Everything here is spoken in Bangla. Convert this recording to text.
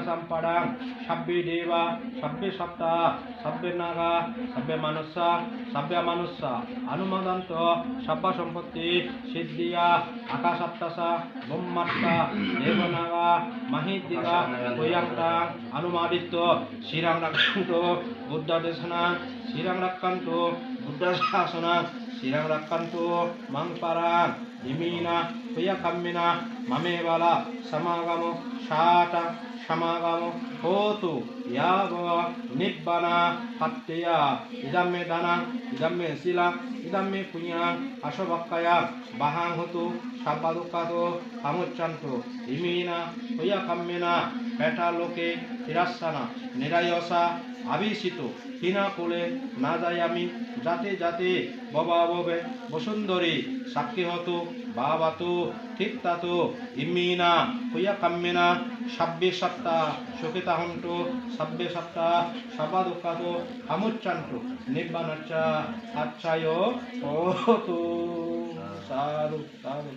sampadan sabbe deva sabbe satta sabbe naga sabbe manussa sabbe manussa anumodanto sabba সম্পত্তি সিদ্ধিয়া আকাশাত্তাসা ব্রহ্মাত্তা দেবনাগা মাহিদিগা হইয়াক্তা অনুমাদিত্য শ্রীরাম রাক্ষান্ত বুদ্ধ দেশনা শ্রীরাম রাক্ষান্ত বুদ্ধ শাসনা শ্রীরাম রাক্ষান্ত মাংপারান ইমিনা হইয়াকাম্মিনা মামে বালা সমাগম শাটা সমাগম হোতু ইয়াব নিব্বানা হাত্তেয়া ইদাম্মে দানা ইদাম্মে শিলা ইদাম্মে পুণ্যাং আশবাক্কায়া বাহাং হতু সাব্বাদুক্কাতো কামুচ্চান্ত ইমিনা হইয়াকাম্মিনা পেটা লোকে তিরাসানা নিরায়সা আবিষিত হিনা কোলে না যাই আমি যাতে যাতে ববা ববে বসুন্ধরী সাক্ষী হতো বাবাতো ঠিক তাতো ইমিনা হইয়া কাম্মিনা সাব্বে সপ্তা সুখিতা হন্ত সাব্বে সপ্তা সাবা দুঃখাত কামুচ্চান্ত নিব্বানাচ্চা আচ্ছায় ও তো সারু সারু